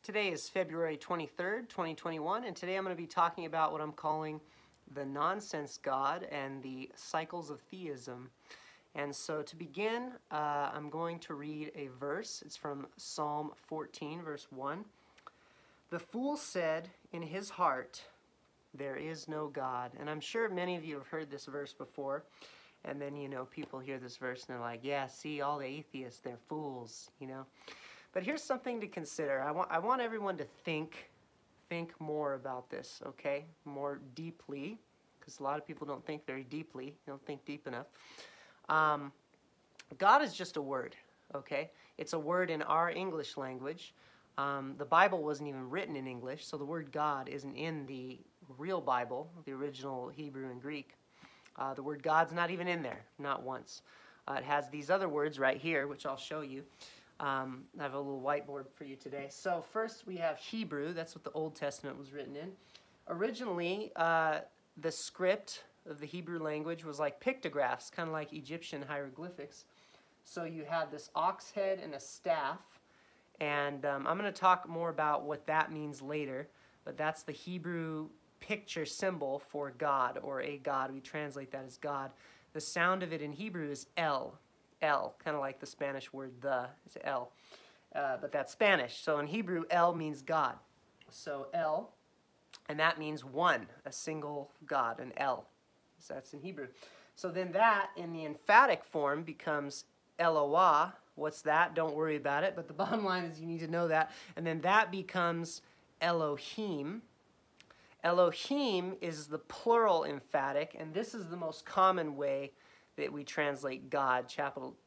Today is February 23rd, 2021, and today I'm going to be talking about what I'm calling the nonsense God and the cycles of theism. And so to begin, I'm going to read a verse. It's from Psalm 14, verse 1. The fool said in his heart, "There is no God." And I'm sure many of you have heard this verse before. And then, people hear this verse and they're like, yeah, see, all the atheists, they're fools, But here's something to consider. I want everyone to think more about this, okay? More deeply, because a lot of people don't think very deeply. They don't think deep enough. God is just a word, okay? It's a word in our English language. The Bible wasn't even written in English, so the word God isn't in the real Bible, the original Hebrew and Greek. The word God's not even in there, not once. It has these other words right here, which I'll show you. I have a little whiteboard for you today. So first we have Hebrew. That's what the Old Testament was written in. Originally, the script of the Hebrew language was like pictographs, kind of like Egyptian hieroglyphics. So you had this ox head and a staff. And I'm going to talk more about what that means later. But that's the Hebrew picture symbol for God, or a God. We translate that as God. The sound of it in Hebrew is El. El, kind of like the Spanish word the, it's El. But that's Spanish. So in Hebrew, El means God. So El, and that means one, a single God, an El. So that's in Hebrew. So then that, in the emphatic form, becomes Eloah. What's that? Don't worry about it. But the bottom line is you need to know that. And then that becomes Elohim. Elohim is the plural emphatic, and this is the most common way that we translate God,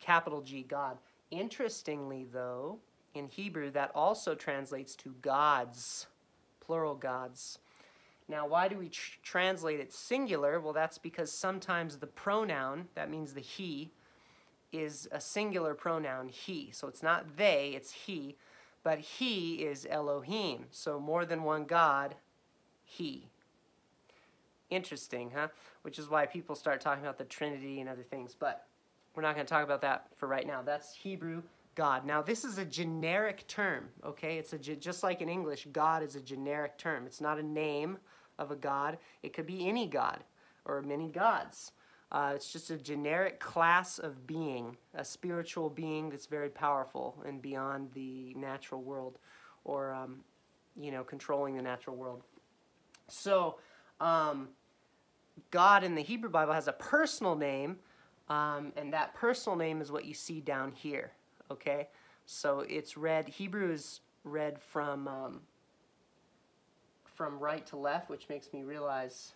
capital G, God. Interestingly, though, in Hebrew, that also translates to gods, plural gods. Now, why do we translate it singular? Well, that's because sometimes the pronoun, that means the he, is a singular pronoun, he. So it's not they, it's he, but he is Elohim. So more than one God, he. Interesting, huh? Which is why people start talking about the Trinity and other things, but we're not going to talk about that for right now. That's Hebrew, God. Now, this is a generic term, okay? It's just like in English, God is a generic term. It's not a name of a God. It could be any God or many gods. It's just a generic class of being, a spiritual being that's very powerful and beyond the natural world, or, controlling the natural world. So, God in the Hebrew Bible has a personal name, and that personal name is what you see down here, okay? So it's read, Hebrew is read from right to left, which makes me realize,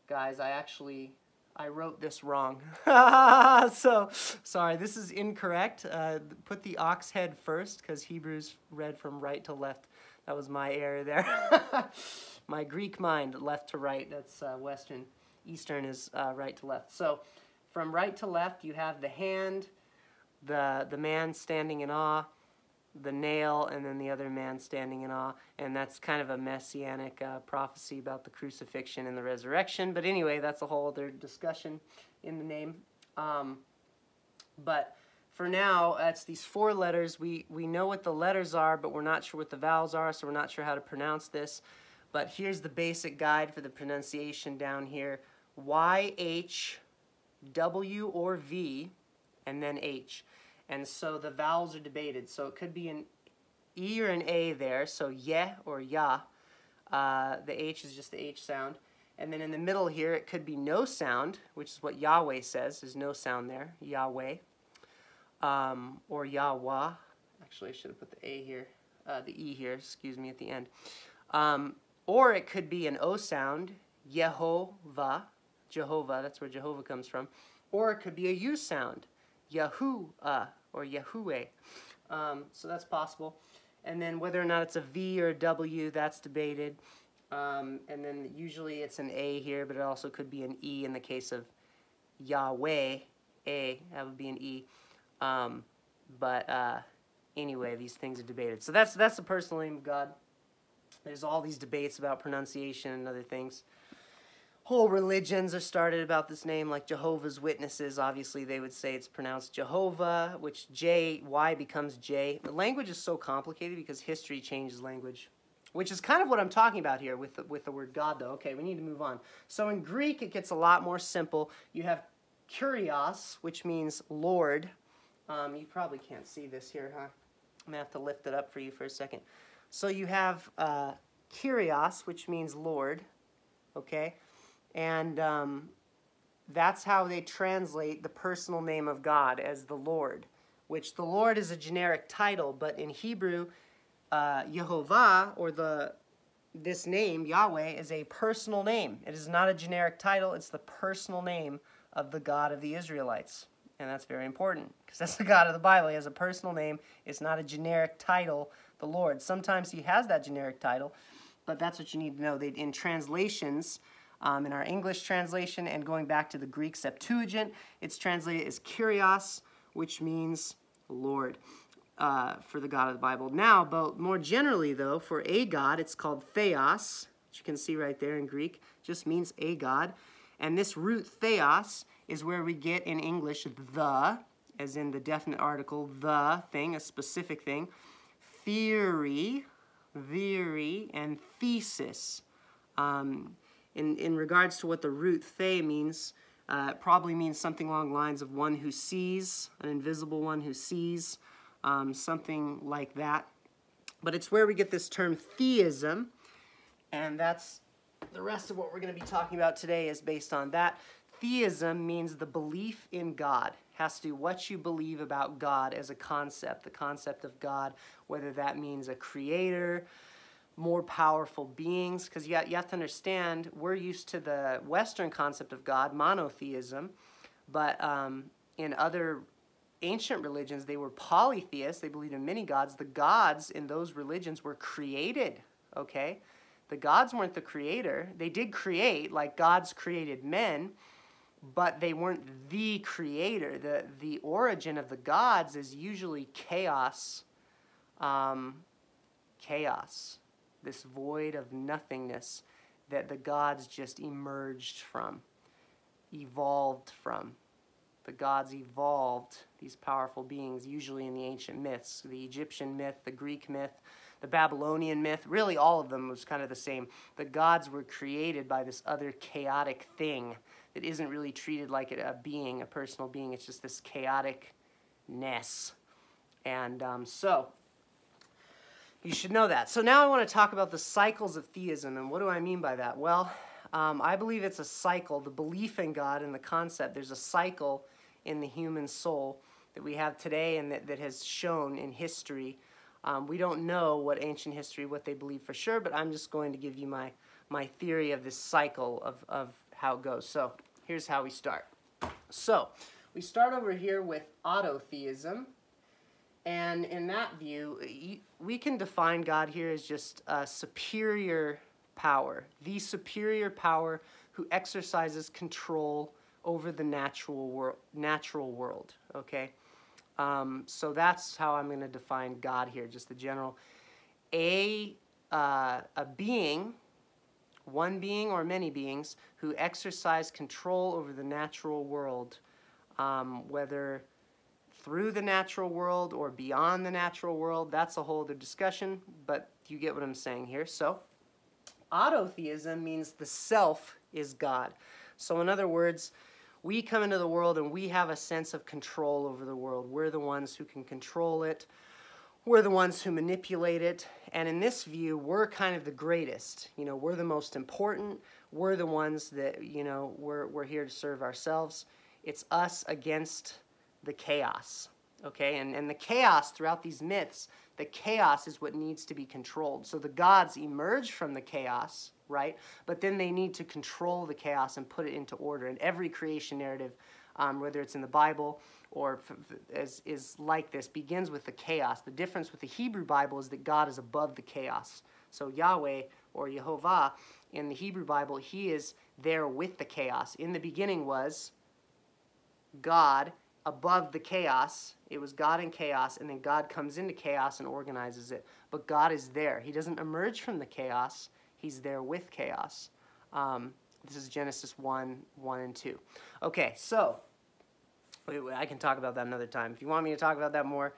guys, I wrote this wrong. So, sorry, this is incorrect. Put the ox head first, because Hebrew's read from right to left. That was my error there. My Greek mind, left to right. That's Western. Eastern is right to left. So from right to left, you have the hand, the man standing in awe, the nail, and then the other man standing in awe. And that's kind of a messianic prophecy about the crucifixion and the resurrection. But anyway, that's a whole other discussion in the name. But for now, it's these four letters. We know what the letters are, but we're not sure what the vowels are, so we're not sure how to pronounce this. But here's the basic guide for the pronunciation down here. Y, H, W, or V, and then H. And so the vowels are debated. So it could be an E or an A there, so Ye or Ya. The H is just the H sound. And then in the middle here, it could be no sound, which is what Yahweh says. There's no sound there, Yahweh. Or Yahweh. Actually, I should have put the A here, the E here, excuse me, at the end. Or it could be an O sound, Yehovah, Jehovah, that's where Jehovah comes from. Or it could be a U sound, Yahuwah, or Yahuwah. So that's possible. And then whether or not it's a V or a W, that's debated. And then usually it's an A here, but it also could be an E in the case of Yahweh, A, that would be an E. Anyway, these things are debated. So that's the personal name of God. There's all these debates about pronunciation and other things. whole religions are started about this name, like Jehovah's Witnesses. Obviously, they would say it's pronounced Jehovah, which Y becomes J. The language is so complicated because history changes language, which is kind of what I'm talking about here with the word God, though. Okay, we need to move on. So in Greek, it gets a lot more simple. You have Kyrios, which means Lord. You probably can't see this here, huh? I'm going to have to lift it up for you for a second. So you have Kyrios, which means Lord, okay? And that's how they translate the personal name of God as the Lord, which the Lord is a generic title, but in Hebrew, Yehovah, or this name, Yahweh, is a personal name. It is not a generic title. It's the personal name of the God of the Israelites. And that's very important, because that's the God of the Bible. He has a personal name. It's not a generic title, the Lord. Sometimes he has that generic title, but that's what you need to know. In translations, in our English translation and going back to the Greek Septuagint, it's translated as Kyrios, which means Lord, for the God of the Bible. Now, but more generally, though, for a God, it's called Theos, which you can see right there in Greek, just means a God. And this root Theos is where we get in English the, as in the definite article, the thing, a specific thing, theory, and thesis. In regards to what the root the means, it probably means something along the lines of one who sees, an invisible one who sees, something like that. But it's where we get this term theism, and that's the rest of what we're going to be talking about today is based on that. Theism means the belief in God. It has to do what you believe about God as a concept, the concept of God, whether that means a creator, more powerful beings, because you have to understand, we're used to the Western concept of God, monotheism, but in other ancient religions, they were polytheists. They believed in many gods. The gods in those religions were created, okay? The gods weren't the creator. They did create, like gods created men, but they weren't the creator. The origin of the gods is usually chaos, this void of nothingness that the gods just emerged from, evolved from. The gods evolved, these powerful beings, usually in the ancient myths, the Egyptian myth, the Greek myth, the Babylonian myth, really all of them was kind of the same. The gods were created by this other chaotic thing that isn't really treated like a being, a personal being. It's just this chaoticness. And so you should know that. So now I want to talk about the cycles of theism, and what do I mean by that? Well, I believe it's a cycle, the belief in God and the concept. There's a cycle in the human soul that we have today and that has shown in history. We don't know what ancient history, what they believe for sure, but I'm just going to give you my theory of this cycle of how it goes. So here's how we start. So we start over here with autotheism. And in that view, we can define God here as just a superior power, the superior power who exercises control over the natural world, okay? So that's how I'm going to define God here, just the general. A being, one being or many beings, who exercise control over the natural world, whether through the natural world or beyond the natural world. That's a whole other discussion, but you get what I'm saying here. So autotheism means the self is God. So in other words, we come into the world and we have a sense of control over the world. We're the ones who can control it. We're the ones who manipulate it. And in this view, we're kind of the greatest. You know, we're the most important. We're the ones that, you know, we're here to serve ourselves. It's us against the chaos, okay? And the chaos throughout these myths, the chaos is what needs to be controlled. So the gods emerge from the chaos, right? But then they need to control the chaos and put it into order. And every creation narrative, whether it's in the Bible or is like this, begins with the chaos. The difference with the Hebrew Bible is that God is above the chaos. So Yahweh or Yehovah in the Hebrew Bible, he is there with the chaos. In the beginning was God above the chaos. It was God in chaos, and then God comes into chaos and organizes it. But God is there. He doesn't emerge from the chaos. He's there with chaos. This is Genesis 1, 1 and 2. Okay, so I can talk about that another time. If you want me to talk about that more,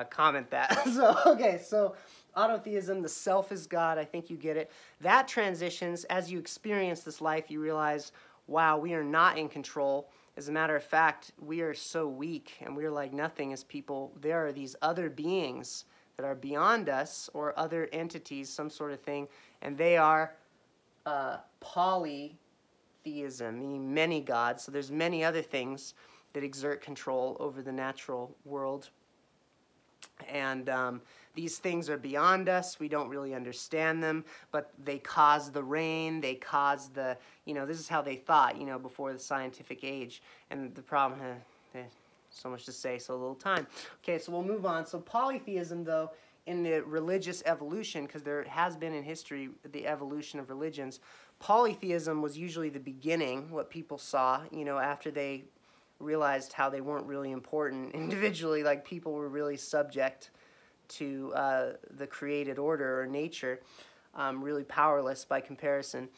comment that. So autotheism, the self is God. I think you get it. That transitions as you experience this life. You realize, wow, we are not in control. As a matter of fact, we are so weak and we're like nothing as people. There are these other beings that are beyond us, or other entities, some sort of thing, and they are polytheism, meaning many gods. So there's many other things that exert control over the natural world. And these things are beyond us. We don't really understand them, but they cause the rain. They cause the, this is how they thought, before the scientific age. And the problem, so much to say, so little time. Okay, so we'll move on. So polytheism, though, in the religious evolution, because there has been in history the evolution of religions, polytheism was usually the beginning, what people saw, after they realized how they weren't really important individually, like people were really subject to the created order or nature, really powerless by comparison.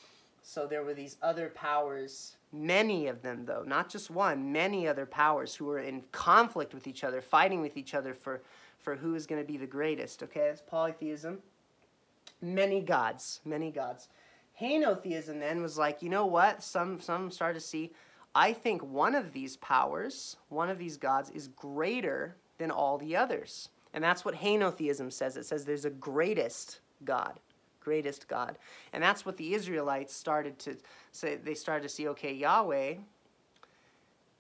So there were these other powers, many of them though, not just one, many other powers who were in conflict with each other, fighting with each other for who is going to be the greatest. Okay, that's polytheism. Many gods, many gods. Henotheism then was like, you know what? Some started to see, I think one of these powers, one of these gods, is greater than all the others. And that's what henotheism says. It says there's a greatest God. Greatest God. And that's what the Israelites started to say. They started to see, okay, Yahweh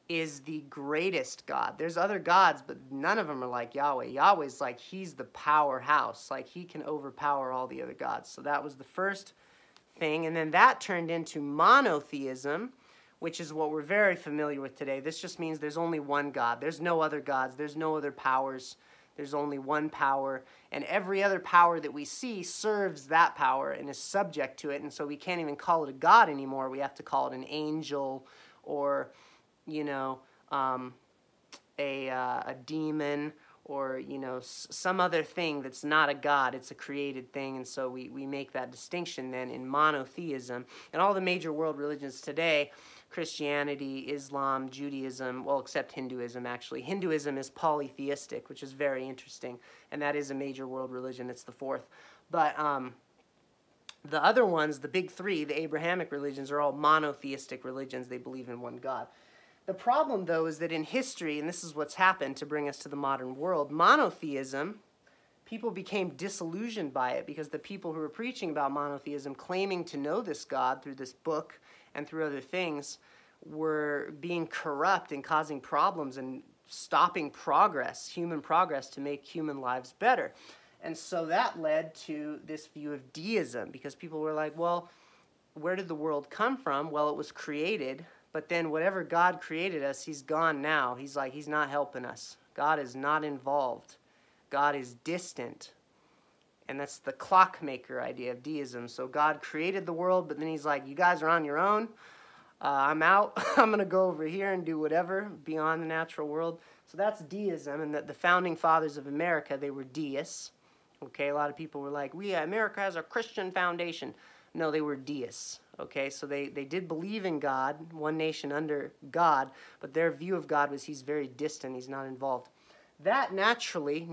is the greatest God. There's other gods, but none of them are like Yahweh. Yahweh's like, he's the powerhouse. Like, he can overpower all the other gods. So that was the first thing. And then that turned into monotheism, which is what we're very familiar with today. This just means there's only one God. There's no other gods. There's no other powers. There's only one power. And every other power that we see serves that power and is subject to it. And so we can't even call it a God anymore. We have to call it an angel, or a demon, or some other thing that's not a god. It's a created thing. And so we make that distinction then in monotheism. And all the major world religions today, Christianity, Islam, Judaism, well, except Hinduism, actually. Hinduism is polytheistic, which is very interesting. And that is a major world religion. It's the fourth. But the other ones, the big three, the Abrahamic religions, are all monotheistic religions. They believe in one God. The problem, though, is that in history, and this is what's happened to bring us to the modern world, monotheism, people became disillusioned by it because the people who were preaching about monotheism, claiming to know this God through this book and through other things, were being corrupt and causing problems and stopping progress, human progress, to make human lives better. And so that led to this view of deism, because people were like, well, where did the world come from? Well, it was created. But then whatever God created us, he's gone now. He's like, he's not helping us. God is not involved. God is distant. And that's the clockmaker idea of deism. So God created the world, but then he's like, you guys are on your own. I'm out. I'm going to go over here and do whatever beyond the natural world. So that's deism. And the founding fathers of America, they were deists. Okay, a lot of people were like, America has a Christian foundation. No, they were deists. Okay, so they did believe in God, one nation under God, but their view of God was he's very distant, he's not involved. That naturally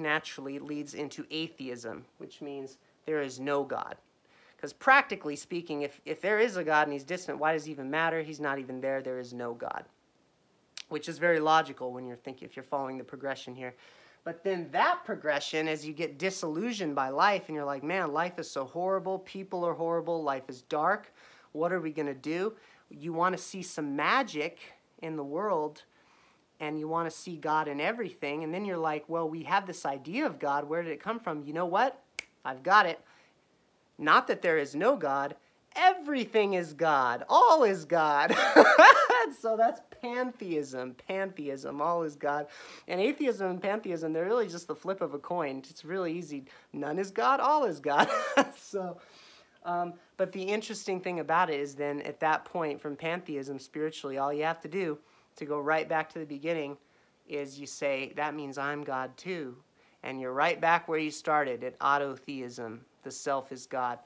leads into atheism, which means there is no God. Because practically speaking, if there is a God and he's distant, why does it even matter? He's not even there, there is no God. Which is very logical when you're thinking, if you're following the progression here. But then that progression, as you get disillusioned by life, and you're like, man, life is so horrible, people are horrible, life is dark, what are we going to do? You want to see some magic in the world, and you want to see God in everything, and then you're like, well, we have this idea of God, where did it come from? You know what? I've got it. Not that there is no God, everything is God, all is God. So that's pantheism, all is God. And atheism and pantheism, they're really just the flip of a coin. It's really easy. None is God, all is God. But the interesting thing about it is then at that point from pantheism, spiritually, all you have to do to go right back to the beginning is you say, that means I'm God too. And you're right back where you started at autotheism. The self is God.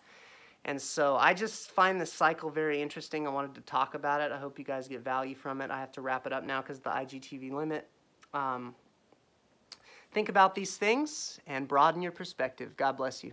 And so I just find this cycle very interesting. I wanted to talk about it. I hope you guys get value from it. I have to wrap it up now because of the IGTV limit. Think about these things and broaden your perspective. God bless you.